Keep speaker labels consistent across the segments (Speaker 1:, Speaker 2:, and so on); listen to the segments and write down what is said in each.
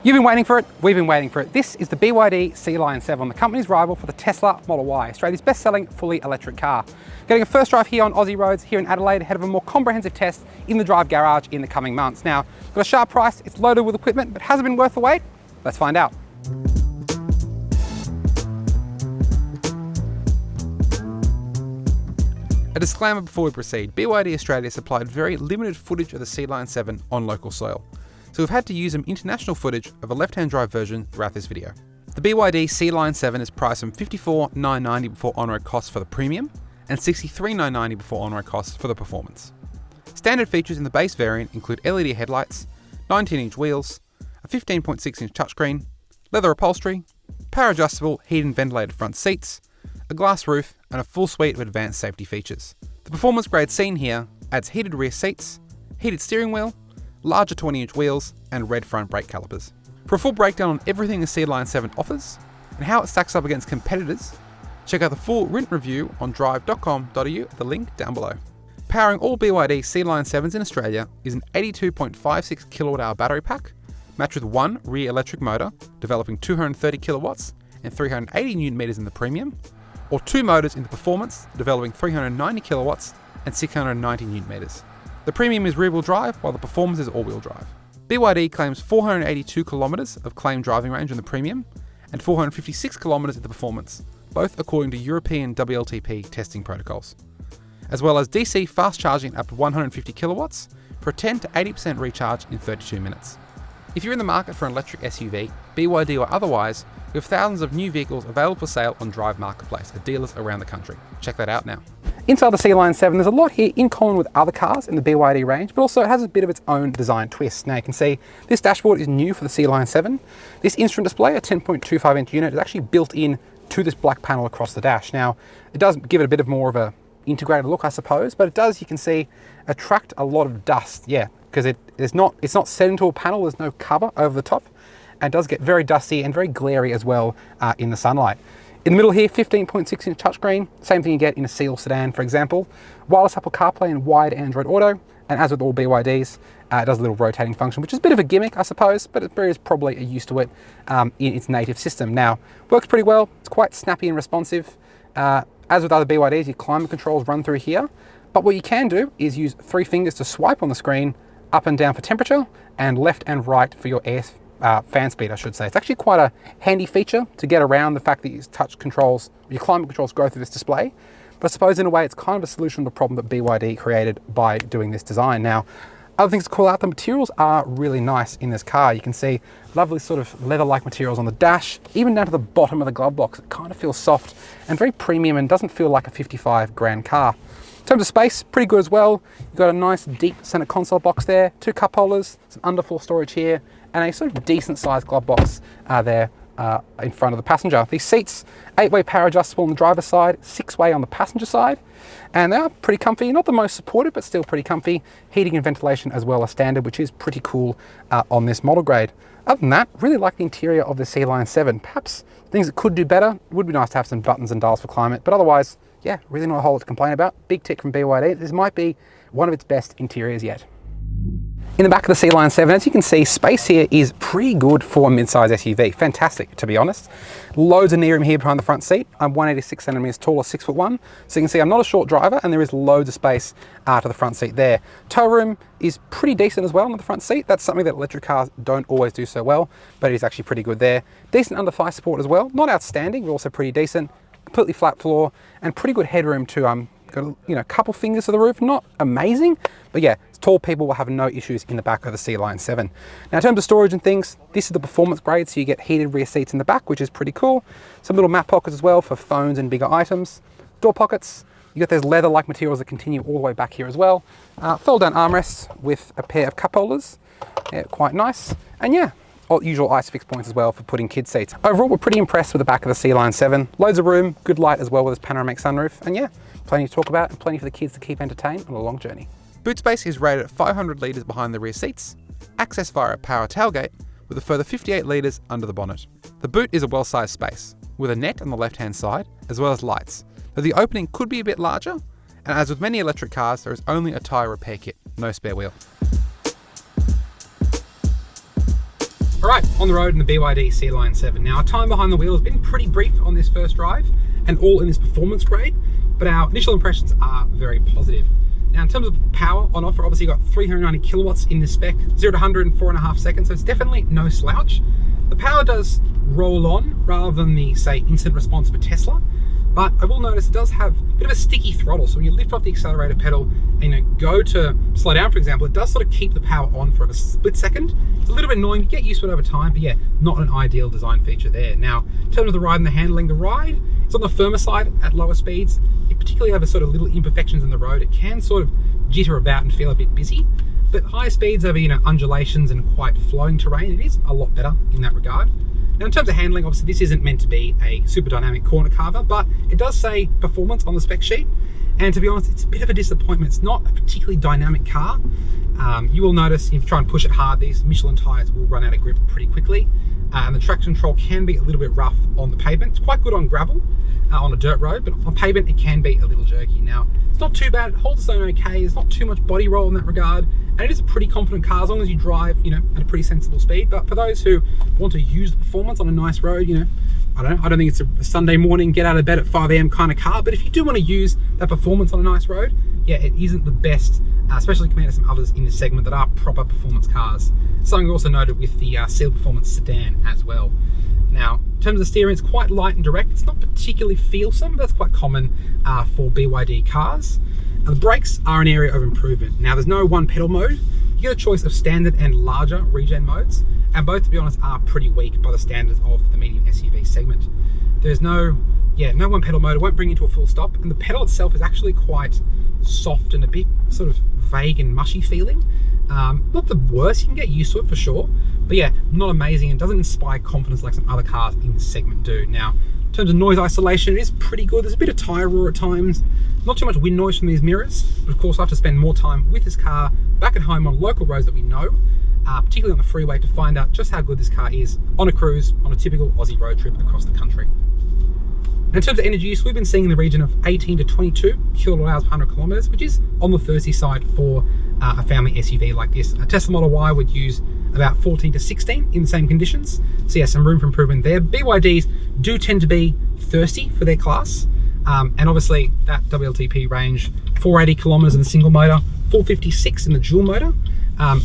Speaker 1: You've been waiting for it, we've been waiting for it. This is the BYD Sealion 7, the company's rival for the Tesla Model Y, Australia's best-selling fully electric car. Getting a first drive here on Aussie roads here in Adelaide ahead of a more comprehensive test in the Drive garage in the coming months. Now, got a sharp price, it's loaded with equipment, but has it been worth the wait? Let's find out. A disclaimer before we proceed, BYD Australia supplied very limited footage of the Sealion 7 on local soil. So we've had to use some international footage of a left-hand drive version throughout this video. The BYD Sealion 7 is priced from $54,990 before on-road costs for the premium and $63,990 before on-road costs for the performance. Standard features in the base variant include LED headlights, 19-inch wheels, a 15.6-inch touchscreen, leather upholstery, power adjustable heated and ventilated front seats, a glass roof, and a full suite of advanced safety features. The performance grade seen here adds heated rear seats, heated steering wheel, larger 20-inch wheels, and red front brake calipers. For a full breakdown on everything the Sealion 7 offers and how it stacks up against competitors, check out the full written review on Drive.com.au at the link down below. Powering all BYD Sealion 7s in Australia is an 82.56 kWh battery pack, matched with one rear electric motor, developing 230 kilowatts and 380 Newton meters in the premium, or two motors in the performance, developing 390 kilowatts and 690 Newton meters. The premium is rear-wheel drive, while the performance is all-wheel drive. BYD claims 482 kilometers of claimed driving range in the premium and 456 kilometers in the performance, both according to European WLTP testing protocols, as well as DC fast charging up to 150 kilowatts for a 10 to 80% recharge in 32 minutes. If you're in the market for an electric SUV, BYD or otherwise, we have thousands of new vehicles available for sale on Drive Marketplace at dealers around the country. Check that out now. Inside the Sealion 7, there's a lot here in common with other cars in the BYD range, but also it has a bit of its own design twist. Now you can see this dashboard is new for the Sealion 7. This instrument display, a 10.25-inch unit, is actually built in to this black panel across the dash. Now, it does give it a bit of more of a integrated look, I suppose, but it does, you can see, attract a lot of dust. Yeah, because it's not set into a panel, there's no cover over the top, and it does get very dusty and very glary as well in the sunlight. In the middle here, 15.6-inch touchscreen, same thing you get in a Seal sedan, for example. Wireless Apple CarPlay and wide Android Auto, and as with all BYDs, it does a little rotating function, which is a bit of a gimmick, I suppose, but it is probably used to it in its native system. Now, works pretty well, it's quite snappy and responsive. As with other BYDs, your climate controls run through here, but what you can do is use 3 fingers to swipe on the screen, up and down for temperature, and left and right for your air fan speed, I should say. It's actually quite a handy feature to get around the fact that your touch controls, your climate controls go through this display. But I suppose in a way it's kind of a solution to the problem that BYD created by doing this design. Now, other things to call out, the materials are really nice in this car. You can see lovely sort of leather-like materials on the dash, even down to the bottom of the glove box. It kind of feels soft and very premium and doesn't feel like a 55 grand car. In terms of space, pretty good as well. You've got a nice deep center console box there, 2 cup holders, some underfloor storage here, and a sort of decent sized glove box there in front of the passenger. These seats, 8-way power adjustable on the driver's side, 6-way on the passenger side, and they are pretty comfy. Not the most supportive, but still pretty comfy. Heating and ventilation as well as standard, which is pretty cool on this model grade. Other than that, really like the interior of the Sealion 7. Perhaps things that could do better. It would be nice to have some buttons and dials for climate, but otherwise, yeah, really not a whole lot to complain about. Big tick from BYD. This might be one of its best interiors yet. In the back of the Sealion 7, as you can see, space here is pretty good for a mid-size SUV. Fantastic, to be honest. Loads of knee room here behind the front seat. I'm 186 centimeters tall or 6'1", so you can see I'm not a short driver, and there is loads of space to the front seat there. Tow room is pretty decent as well on the front seat. That's something that electric cars don't always do so well, but it is actually pretty good there. Decent under-thigh support as well. Not outstanding, but also pretty decent. Completely flat floor and pretty good headroom too. Got a couple fingers to the roof, not amazing, but yeah, tall people will have no issues in the back of the Sealion 7. Now in terms of storage and things, this is the performance grade, so you get heated rear seats in the back, which is pretty cool. Some little map pockets as well for phones and bigger items. Door pockets, you got those leather-like materials that continue all the way back here as well. Fold-down armrests with a pair of cup holders, yeah, quite nice. And yeah, all usual ISOFIX points as well for putting kids seats. Overall, we're pretty impressed with the back of the Sealion 7. Loads of room, good light as well with this panoramic sunroof, and yeah, plenty to talk about and plenty for the kids to keep entertained on a long journey. Boot space is rated at 500 litres behind the rear seats, access via a power tailgate with a further 58 litres under the bonnet. The boot is a well-sized space, with a net on the left-hand side, as well as lights, though the opening could be a bit larger, and as with many electric cars, there is only a tyre repair kit, no spare wheel. All right, on the road in the BYD Sealion 7. Now, our time behind the wheel has been pretty brief on this first drive and all in this performance grade, but our initial impressions are very positive. Now, in terms of power on offer, obviously you've got 390 kilowatts in this spec, 0 to 100 in 4.5 seconds, so it's definitely no slouch. The power does roll on rather than the, say, instant response for Tesla, but I will notice it does have a bit of a sticky throttle. So when you lift off the accelerator pedal and go to slow down, for example, it does sort of keep the power on for a split second. It's a little bit annoying, you get used to it over time, but yeah, not an ideal design feature there. Now, in terms of the ride and the handling, the ride is on the firmer side at lower speeds. It particularly over sort of little imperfections in the road, it can sort of jitter about and feel a bit busy. But higher speeds over, undulations and quite flowing terrain, it is a lot better in that regard. Now, in terms of handling, obviously this isn't meant to be a super dynamic corner carver, but it does say performance on the spec sheet. And to be honest, it's a bit of a disappointment. It's not a particularly dynamic car. You will notice if you try and push it hard, these Michelin tires will run out of grip pretty quickly. And the traction control can be a little bit rough on the pavement. It's quite good on gravel, on a dirt road, but on pavement, it can be a little jerky. Now, it's not too bad, it holds its own okay, there's not too much body roll in that regard, and it is a pretty confident car as long as you drive, at a pretty sensible speed. But for those who want to use the performance on a nice road, I don't think it's a Sunday morning, get out of bed at 5 AM kind of car, but if you do want to use that performance on a nice road, yeah, it isn't the best, especially compared to some others in this segment that are proper performance cars. Something also noted with the Seal Performance sedan as well. Now, in terms of the steering, it's quite light and direct. It's not particularly feelsome, but that's quite common for BYD cars. Now, the brakes are an area of improvement. Now, there's no one pedal mode. You get a choice of standard and larger regen modes, and both, to be honest, are pretty weak by the standards of the medium SUV segment. There's no one pedal mode. It won't bring you to a full stop, and the pedal itself is actually quite soft and a bit sort of vague and mushy feeling. Not the worst, you can get used to it for sure, but yeah, not amazing and doesn't inspire confidence like some other cars in the segment do. Now, in terms of noise isolation, it is pretty good. There's a bit of tyre roar at times, not too much wind noise from these mirrors, but of course I have to spend more time with this car back at home on local roads that we know, particularly on the freeway, to find out just how good this car is on a cruise on a typical Aussie road trip across the country. In terms of energy use, we've been seeing in the region of 18 to 22 kilowatt hours per 100 kilometers, which is on the thirsty side for a family SUV like this. A Tesla Model Y would use about 14 to 16 in the same conditions. So yeah, some room for improvement there. BYDs do tend to be thirsty for their class. And obviously that WLTP range, 480 kilometers in the single motor, 456 in the dual motor,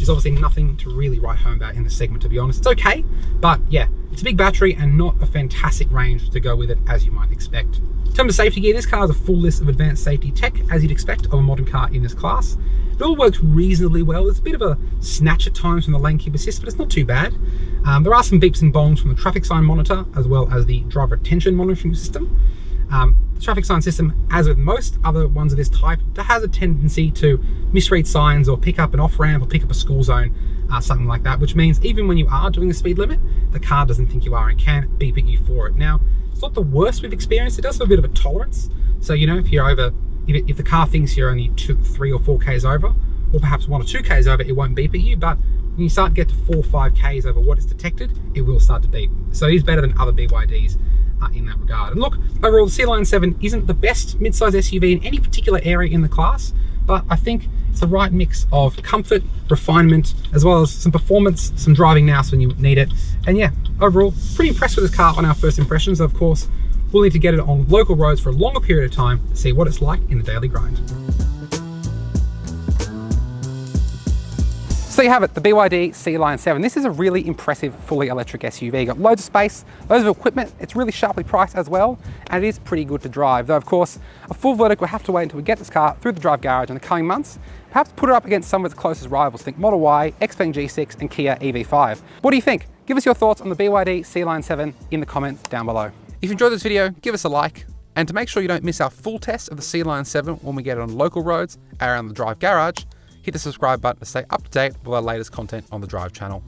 Speaker 1: is obviously nothing to really write home about in the segment, to be honest. It's okay, but yeah, it's a big battery and not a fantastic range to go with it, as you might expect. In terms of safety gear, this car has a full list of advanced safety tech, as you'd expect of a modern car in this class. It all works reasonably well. It's a bit of a snatch at times from the lane keep assist, but it's not too bad. There are some beeps and bongs from the traffic sign monitor, as well as the driver attention monitoring system. The traffic sign system, as with most other ones of this type, has a tendency to misread signs or pick up an off-ramp or pick up a school zone, something like that, which means even when you are doing the speed limit, the car doesn't think you are and can beep at you for it. Now, it's not the worst we've experienced. It does have a bit of a tolerance. So, if you're over, if the car thinks you're only 2, 3 or 4 Ks over, or perhaps 1 or 2 Ks over, it won't beep at you, but when you start to get to 4 or 5 Ks over what is detected, it will start to beep. So it is better than other BYDs in that regard. And look, overall, the Sealion 7 isn't the best mid-size SUV in any particular area in the class, but I think it's the right mix of comfort, refinement, as well as some performance, some driving nous when you need it. And yeah, overall, pretty impressed with this car on our first impressions. Of course, we'll need to get it on local roads for a longer period of time to see what it's like in the daily grind. So you have it, the BYD Sealion 7. This is a really impressive fully electric SUV. You've got loads of space, loads of equipment. It's really sharply priced as well, and it is pretty good to drive. Though of course, a full verdict will have to wait until we get this car through the drive garage in the coming months. Perhaps put it up against some of its closest rivals. Think Model Y, Xpeng G6, and Kia EV5. What do you think? Give us your thoughts on the BYD Sealion 7 in the comments down below. If you enjoyed this video, give us a like. And to make sure you don't miss our full test of the Sealion 7 when we get it on local roads around the Drive garage, hit the subscribe button to stay up to date with our latest content on the Drive channel.